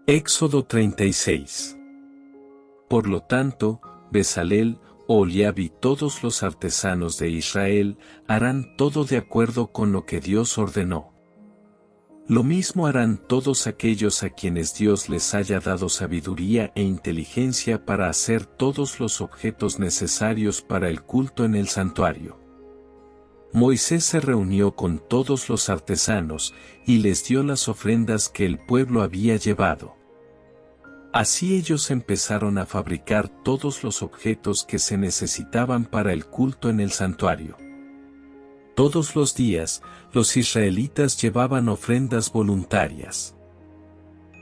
Éxodo 36. Por lo tanto, Bezalel, Oholiab y todos los artesanos de Israel harán todo de acuerdo con lo que Dios ordenó. Lo mismo harán todos aquellos a quienes Dios les haya dado sabiduría e inteligencia para hacer todos los objetos necesarios para el culto en el santuario. Moisés se reunió con todos los artesanos y les dio las ofrendas que el pueblo había llevado. Así ellos empezaron a fabricar todos los objetos que se necesitaban para el culto en el santuario. Todos los días, los israelitas llevaban ofrendas voluntarias.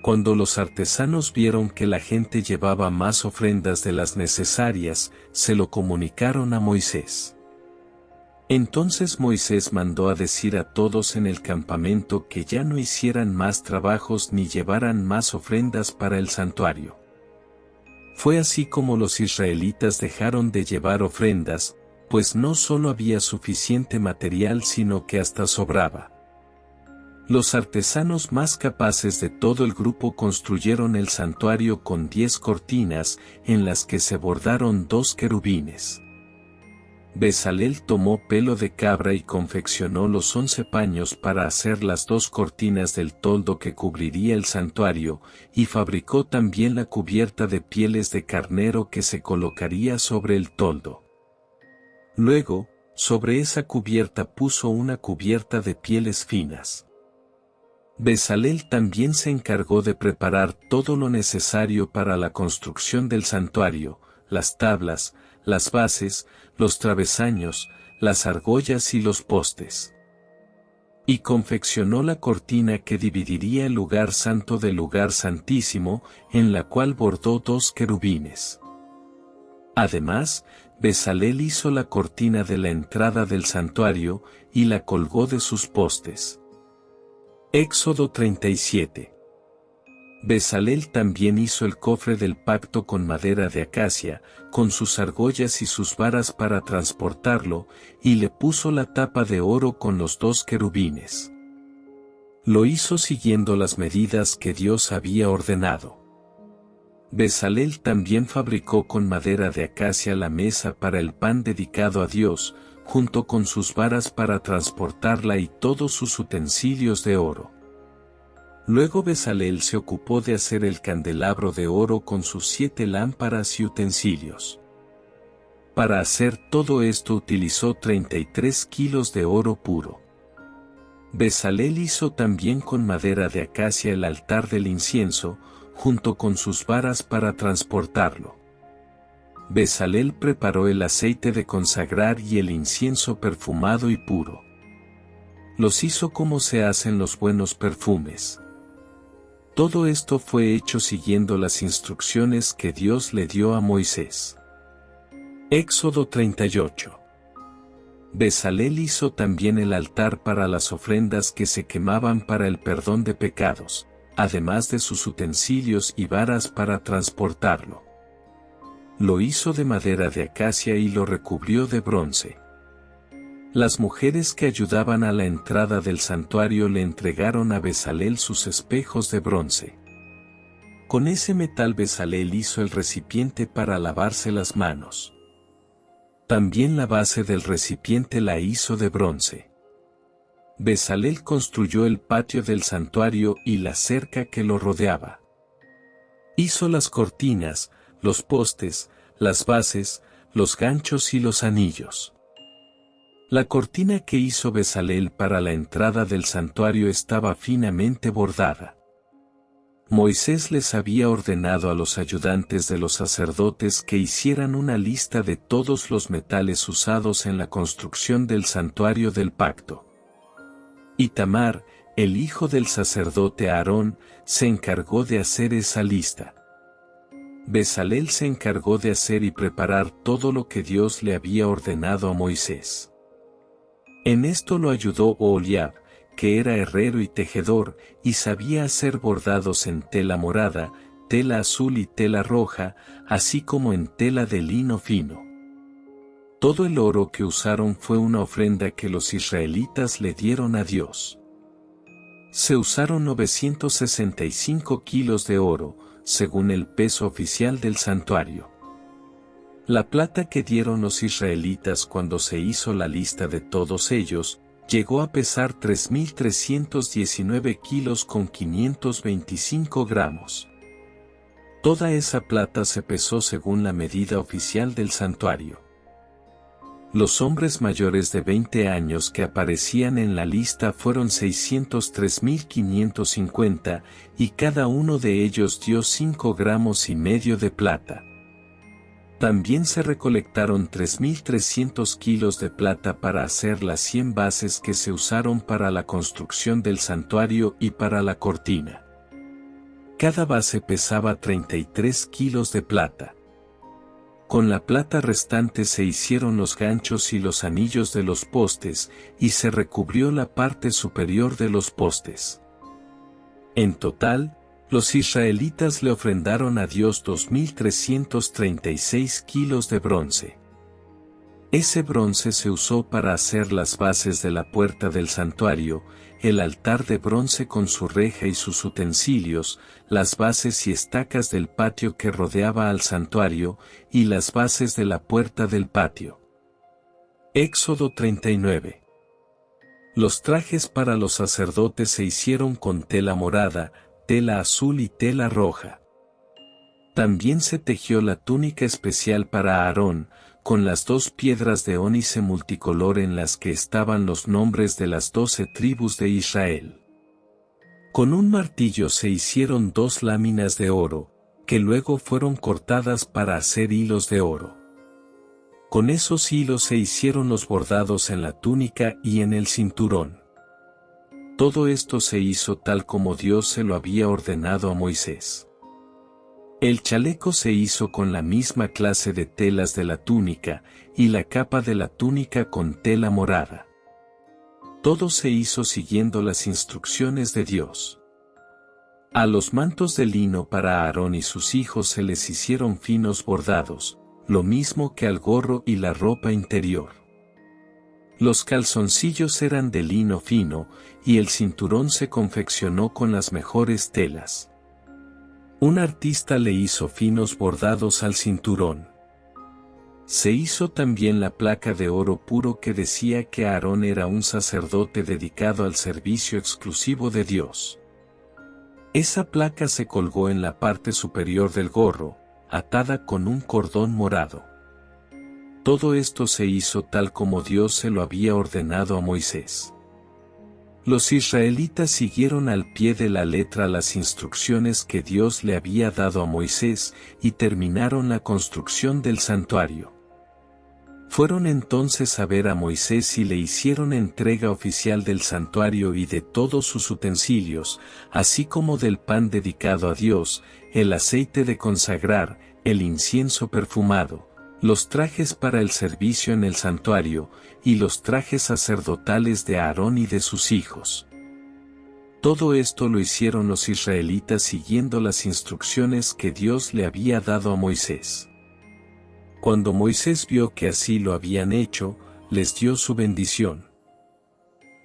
Cuando los artesanos vieron que la gente llevaba más ofrendas de las necesarias, se lo comunicaron a Moisés. Entonces Moisés mandó a decir a todos en el campamento que ya no hicieran más trabajos ni llevaran más ofrendas para el santuario. Fue así como los israelitas dejaron de llevar ofrendas, pues no solo había suficiente material sino que hasta sobraba. Los artesanos más capaces de todo el grupo construyeron el santuario con 10 cortinas, en las que se bordaron 2 querubines. Bezalel tomó pelo de cabra y confeccionó los 11 paños para hacer las 2 cortinas del toldo que cubriría el santuario, y fabricó también la cubierta de pieles de carnero que se colocaría sobre el toldo. Luego, sobre esa cubierta puso una cubierta de pieles finas. Bezalel también se encargó de preparar todo lo necesario para la construcción del santuario, las tablas, las bases, los travesaños, las argollas y los postes. Y confeccionó la cortina que dividiría el lugar santo del lugar santísimo, en la cual bordó 2 querubines. Además, Bezalel hizo la cortina de la entrada del santuario, y la colgó de sus postes. Éxodo 37. Bezalel también hizo el cofre del pacto con madera de acacia, con sus argollas y sus varas para transportarlo, y le puso la tapa de oro con los 2 querubines. Lo hizo siguiendo las medidas que Dios había ordenado. Bezalel también fabricó con madera de acacia la mesa para el pan dedicado a Dios, junto con sus varas para transportarla y todos sus utensilios de oro. Luego Bezalel se ocupó de hacer el candelabro de oro con sus 7 lámparas y utensilios. Para hacer todo esto utilizó 33 kilos de oro puro. Bezalel hizo también con madera de acacia el altar del incienso, junto con sus varas para transportarlo. Bezalel preparó el aceite de consagrar y el incienso perfumado y puro. Los hizo como se hacen los buenos perfumes. Todo esto fue hecho siguiendo las instrucciones que Dios le dio a Moisés. Éxodo 38. Bezalel hizo también el altar para las ofrendas que se quemaban para el perdón de pecados, además de sus utensilios y varas para transportarlo. Lo hizo de madera de acacia y lo recubrió de bronce. Las mujeres que ayudaban a la entrada del santuario le entregaron a Bezalel sus espejos de bronce. Con ese metal Bezalel hizo el recipiente para lavarse las manos. También la base del recipiente la hizo de bronce. Bezalel construyó el patio del santuario y la cerca que lo rodeaba. Hizo las cortinas, los postes, las bases, los ganchos y los anillos. La cortina que hizo Bezalel para la entrada del santuario estaba finamente bordada. Moisés les había ordenado a los ayudantes de los sacerdotes que hicieran una lista de todos los metales usados en la construcción del santuario del pacto. Itamar, el hijo del sacerdote Aarón, se encargó de hacer esa lista. Bezalel se encargó de hacer y preparar todo lo que Dios le había ordenado a Moisés. En esto lo ayudó Oholiab, que era herrero y tejedor, y sabía hacer bordados en tela morada, tela azul y tela roja, así como en tela de lino fino. Todo el oro que usaron fue una ofrenda que los israelitas le dieron a Dios. Se usaron 965 kilos de oro, según el peso oficial del santuario. La plata que dieron los israelitas cuando se hizo la lista de todos ellos, llegó a pesar 3.319 kilos con 525 gramos. Toda esa plata se pesó según la medida oficial del santuario. Los hombres mayores de 20 años que aparecían en la lista fueron 603.550, y cada uno de ellos dio 5 gramos y medio de plata. También se recolectaron 3.300 kilos de plata para hacer las 100 bases que se usaron para la construcción del santuario y para la cortina. Cada base pesaba 33 kilos de plata. Con la plata restante se hicieron los ganchos y los anillos de los postes, y se recubrió la parte superior de los postes. En total, los israelitas le ofrendaron a Dios 2.336 kilos de bronce. Ese bronce se usó para hacer las bases de la puerta del santuario, el altar de bronce con su reja y sus utensilios, las bases y estacas del patio que rodeaba al santuario, y las bases de la puerta del patio. Éxodo 39. Los trajes para los sacerdotes se hicieron con tela morada, tela azul y tela roja. También se tejió la túnica especial para Aarón, con las 2 piedras de ónice multicolor en las que estaban los nombres de las 12 tribus de Israel. Con un martillo se hicieron 2 láminas de oro, que luego fueron cortadas para hacer hilos de oro. Con esos hilos se hicieron los bordados en la túnica y en el cinturón. Todo esto se hizo tal como Dios se lo había ordenado a Moisés. El chaleco se hizo con la misma clase de telas de la túnica, y la capa de la túnica con tela morada. Todo se hizo siguiendo las instrucciones de Dios. A los mantos de lino para Aarón y sus hijos se les hicieron finos bordados, lo mismo que al gorro y la ropa interior. Los calzoncillos eran de lino fino, y el cinturón se confeccionó con las mejores telas. Un artista le hizo finos bordados al cinturón. Se hizo también la placa de oro puro que decía que Aarón era un sacerdote dedicado al servicio exclusivo de Dios. Esa placa se colgó en la parte superior del gorro, atada con un cordón morado. Todo esto se hizo tal como Dios se lo había ordenado a Moisés. Los israelitas siguieron al pie de la letra las instrucciones que Dios le había dado a Moisés y terminaron la construcción del santuario. Fueron entonces a ver a Moisés y le hicieron entrega oficial del santuario y de todos sus utensilios, así como del pan dedicado a Dios, el aceite de consagrar, el incienso perfumado, los trajes para el servicio en el santuario, y los trajes sacerdotales de Aarón y de sus hijos. Todo esto lo hicieron los israelitas siguiendo las instrucciones que Dios le había dado a Moisés. Cuando Moisés vio que así lo habían hecho, les dio su bendición.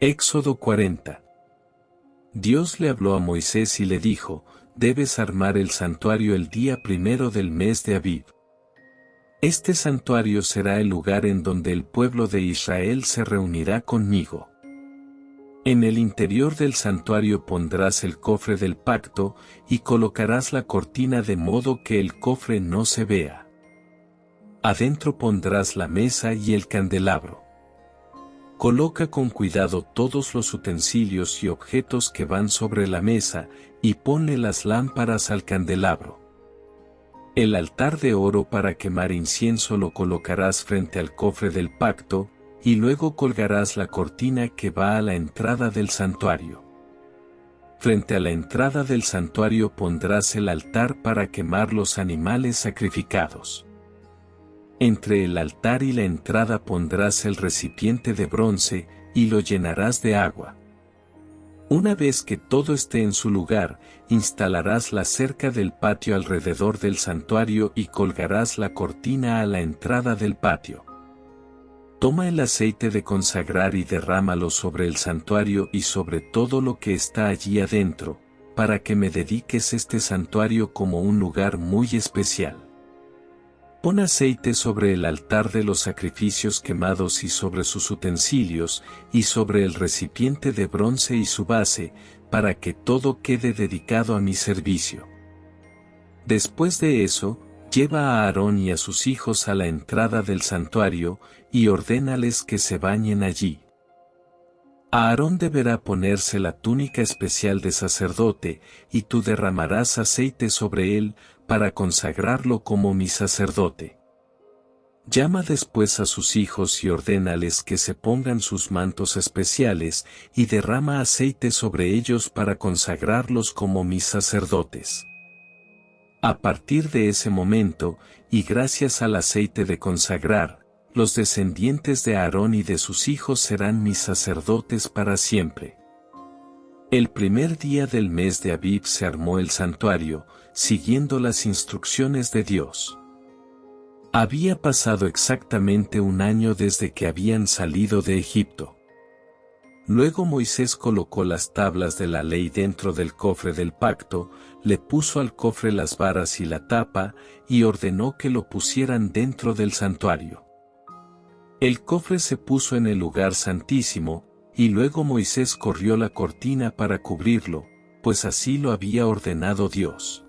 Éxodo 40. Dios le habló a Moisés y le dijo: debes armar el santuario el día 1 del mes de Abib. Este santuario será el lugar en donde el pueblo de Israel se reunirá conmigo. En el interior del santuario pondrás el cofre del pacto, y colocarás la cortina de modo que el cofre no se vea. Adentro pondrás la mesa y el candelabro. Coloca con cuidado todos los utensilios y objetos que van sobre la mesa, y ponle las lámparas al candelabro. El altar de oro para quemar incienso lo colocarás frente al cofre del pacto, y luego colgarás la cortina que va a la entrada del santuario. Frente a la entrada del santuario pondrás el altar para quemar los animales sacrificados. Entre el altar y la entrada pondrás el recipiente de bronce, y lo llenarás de agua. Una vez que todo esté en su lugar, instalarás la cerca del patio alrededor del santuario y colgarás la cortina a la entrada del patio. Toma el aceite de consagrar y derrámalo sobre el santuario y sobre todo lo que está allí adentro, para que me dediques este santuario como un lugar muy especial. Pon aceite sobre el altar de los sacrificios quemados y sobre sus utensilios, y sobre el recipiente de bronce y su base, para que todo quede dedicado a mi servicio. Después de eso, lleva a Aarón y a sus hijos a la entrada del santuario, y ordénales que se bañen allí. Aarón deberá ponerse la túnica especial de sacerdote, y tú derramarás aceite sobre él, para consagrarlo como mi sacerdote. Llama después a sus hijos y ordénales que se pongan sus mantos especiales, y derrama aceite sobre ellos para consagrarlos como mis sacerdotes. A partir de ese momento, y gracias al aceite de consagrar, los descendientes de Aarón y de sus hijos serán mis sacerdotes para siempre. El primer día del mes de Abib se armó el santuario, siguiendo las instrucciones de Dios. Había pasado exactamente un año desde que habían salido de Egipto. Luego Moisés colocó las tablas de la ley dentro del cofre del pacto, le puso al cofre las varas y la tapa, y ordenó que lo pusieran dentro del santuario. El cofre se puso en el lugar santísimo, y luego Moisés corrió la cortina para cubrirlo, pues así lo había ordenado Dios.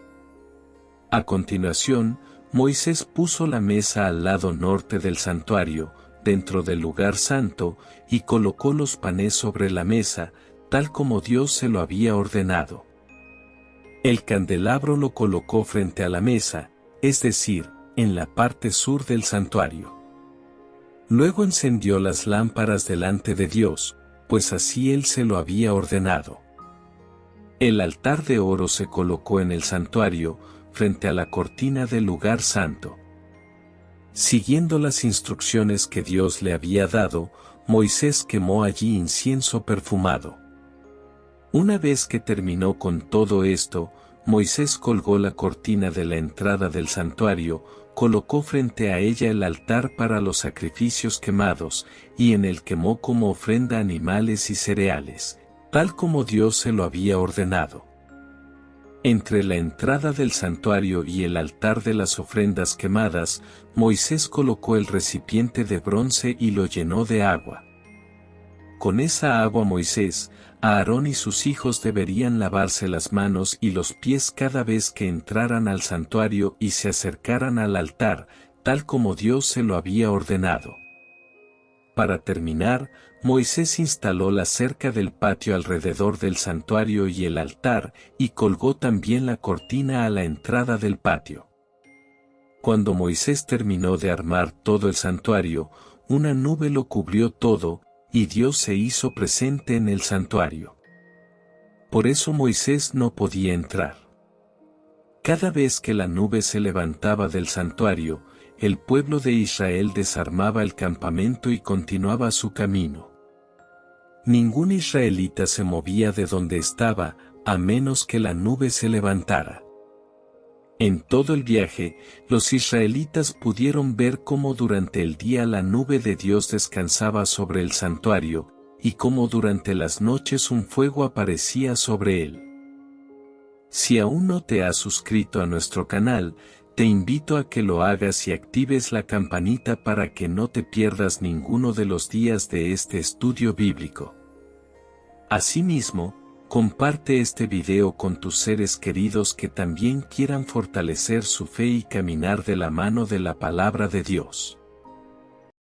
A continuación, Moisés puso la mesa al lado norte del santuario, dentro del lugar santo, y colocó los panes sobre la mesa, tal como Dios se lo había ordenado. El candelabro lo colocó frente a la mesa, es decir, en la parte sur del santuario. Luego encendió las lámparas delante de Dios, pues así él se lo había ordenado. El altar de oro se colocó en el santuario, frente a la cortina del lugar santo. Siguiendo las instrucciones que Dios le había dado, Moisés quemó allí incienso perfumado. Una vez que terminó con todo esto, Moisés colgó la cortina de la entrada del santuario, colocó frente a ella el altar para los sacrificios quemados, y en él quemó como ofrenda animales y cereales, tal como Dios se lo había ordenado. Entre la entrada del santuario y el altar de las ofrendas quemadas, Moisés colocó el recipiente de bronce y lo llenó de agua. Con esa agua Moisés, Aarón y sus hijos deberían lavarse las manos y los pies cada vez que entraran al santuario y se acercaran al altar, tal como Dios se lo había ordenado. Para terminar, Moisés instaló la cerca del patio alrededor del santuario y el altar, y colgó también la cortina a la entrada del patio. Cuando Moisés terminó de armar todo el santuario, una nube lo cubrió todo, y Dios se hizo presente en el santuario. Por eso Moisés no podía entrar. Cada vez que la nube se levantaba del santuario, el pueblo de Israel desarmaba el campamento y continuaba su camino. Ningún israelita se movía de donde estaba, a menos que la nube se levantara. En todo el viaje, los israelitas pudieron ver cómo durante el día la nube de Dios descansaba sobre el santuario, y cómo durante las noches un fuego aparecía sobre él. Si aún no te has suscrito a nuestro canal, te invito a que lo hagas y actives la campanita para que no te pierdas ninguno de los días de este estudio bíblico. Asimismo, comparte este video con tus seres queridos que también quieran fortalecer su fe y caminar de la mano de la palabra de Dios.